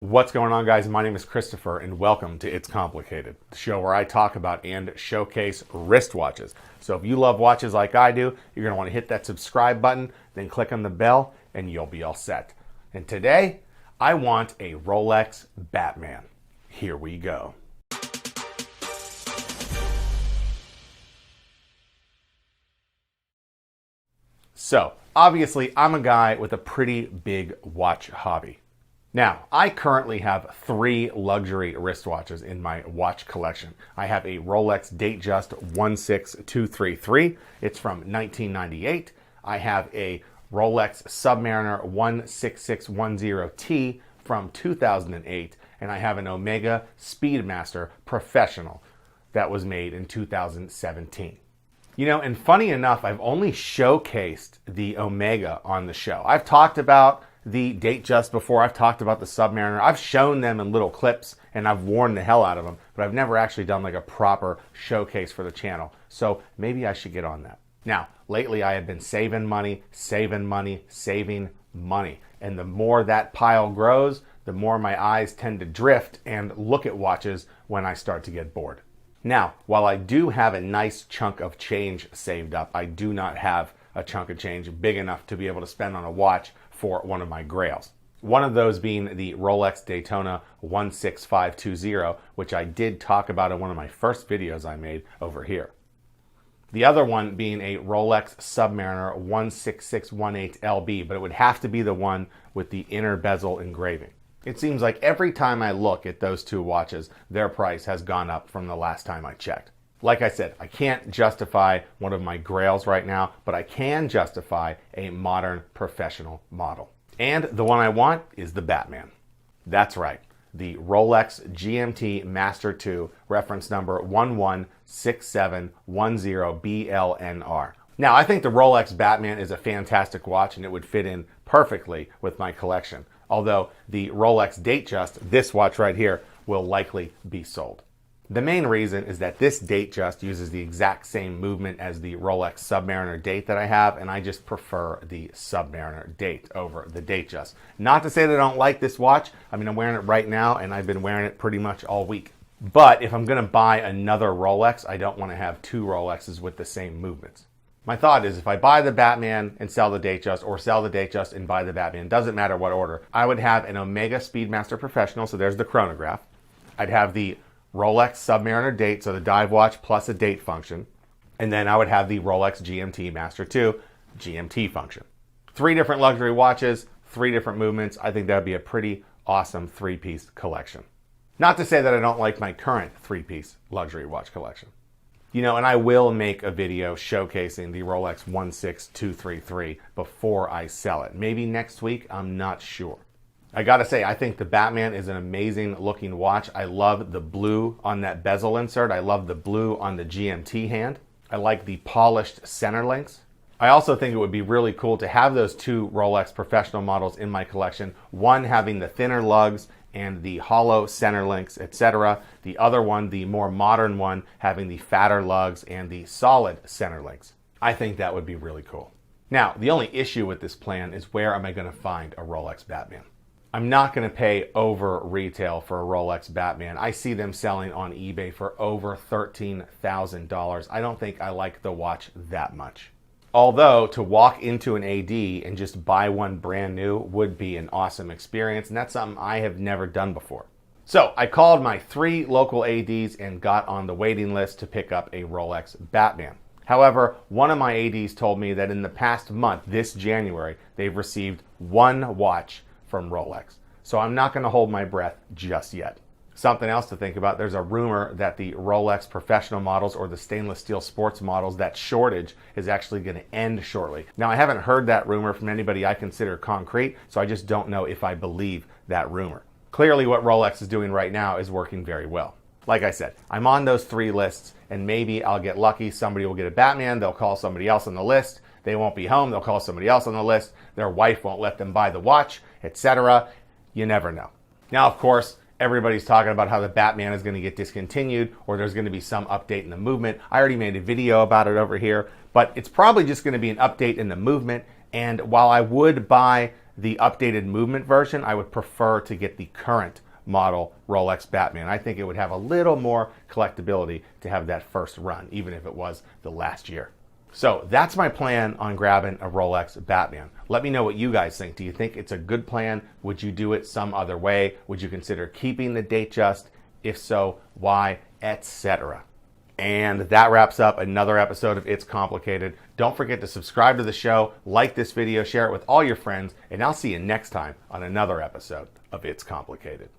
What's going on, guys? My name is Christopher and welcome to It's Complicated, the show where I talk about and showcase wristwatches. So if you love watches like I do, you're going to want to hit that subscribe button, then click on the bell and you'll be all set. And today, I want a Rolex Batman. Here we go. So, obviously, I'm a guy with a pretty big watch hobby. Now, I currently have 3 luxury wristwatches in my watch collection. I have a Rolex Datejust 16233. It's from 1998. I have a Rolex Submariner 16610T from 2008. And I have an Omega Speedmaster Professional that was made in 2017. You know, and funny enough, I've only showcased the Omega on the show. I've talked about the Datejust before. I've talked about the Submariner. I've shown them in little clips and I've worn the hell out of them, but I've never actually done like a proper showcase for the channel. So maybe I should get on that. Now, lately I have been saving money. And the more that pile grows, the more my eyes tend to drift and look at watches when I start to get bored. Now, while I do have a nice chunk of change saved up, I do not have a chunk of change big enough to be able to spend on a watch for one of my Grails. One of those being the Rolex Daytona 16520, which I did talk about in one of my first videos I made over here. The other one being a Rolex Submariner 16618LB, but it would have to be the one with the inner bezel engraving. It seems like every time I look at those two watches, their price has gone up from the last time I checked. Like I said, I can't justify one of my Grails right now, but I can justify a modern professional model. And the one I want is the Batman. That's right, the Rolex GMT Master 2, reference number 116710BLNR. Now, I think the Rolex Batman is a fantastic watch and it would fit in perfectly with my collection. Although the Rolex Datejust, this watch right here, will likely be sold. The main reason is that this Datejust uses the exact same movement as the Rolex Submariner date that I have, and I just prefer the Submariner date over the Datejust. Not to say that I don't like this watch. I mean, I'm wearing it right now, and I've been wearing it pretty much all week. But if I'm going to buy another Rolex, I don't want to have 2 Rolexes with the same movements. My thought is if I buy the Batman and sell the Datejust, or sell the Datejust and buy the Batman, doesn't matter what order, I would have an Omega Speedmaster Professional, so there's the chronograph. I'd have the Rolex Submariner date, so the dive watch plus a date function. And then I would have the Rolex GMT Master 2 GMT function. 3 different luxury watches, 3 different movements. I think that would be a pretty awesome 3-piece collection. Not to say that I don't like my current 3-piece luxury watch collection. You know, and I will make a video showcasing the Rolex 16233 before I sell it. Maybe next week, I'm not sure. I gotta say, I think the Batman is an amazing looking watch. I love the blue on that bezel insert. I love the blue on the GMT hand. I like the polished center links. I also think it would be really cool to have those 2 Rolex professional models in my collection. One having the thinner lugs and the hollow center links, etc. The other one, the more modern one, having the fatter lugs and the solid center links. I think that would be really cool. Now, the only issue with this plan is where am I going to find a Rolex Batman? I'm not going to pay over retail for a Rolex Batman. I see them selling on eBay for over $13,000. I don't think I like the watch that much. Although to walk into an AD and just buy one brand new would be an awesome experience, and that's something I have never done before. So I called my 3 local ADs and got on the waiting list to pick up a Rolex Batman. However, one of my ADs told me that in the past month, this January, they've received 1 watch from Rolex. So I'm not going to hold my breath just yet. Something else to think about, there's a rumor that the Rolex professional models or the stainless steel sports models, that shortage is actually going to end shortly. Now, I haven't heard that rumor from anybody I consider concrete, so I just don't know if I believe that rumor. Clearly what Rolex is doing right now is working very well. Like I said, I'm on those 3 lists, and maybe I'll get lucky. Somebody will get a Batman, they'll call somebody else on the list. They won't be home, they'll call somebody else on the list. Their wife won't let them buy the watch, etc. You never know. Now, of course, everybody's talking about how the Batman is going to get discontinued or there's going to be some update in the movement. I already made a video about it over here, but it's probably just going to be an update in the movement. And while I would buy the updated movement version, I would prefer to get the current model Rolex Batman. I think it would have a little more collectability to have that first run, even if it was the last year. So that's my plan on grabbing a Rolex Batman. Let me know what you guys think. Do you think it's a good plan? Would you do it some other way? Would you consider keeping the Datejust? If so, why? Etc. And that wraps up another episode of It's Complicated. Don't forget to subscribe to the show, like this video, share it with all your friends, and I'll see you next time on another episode of It's Complicated.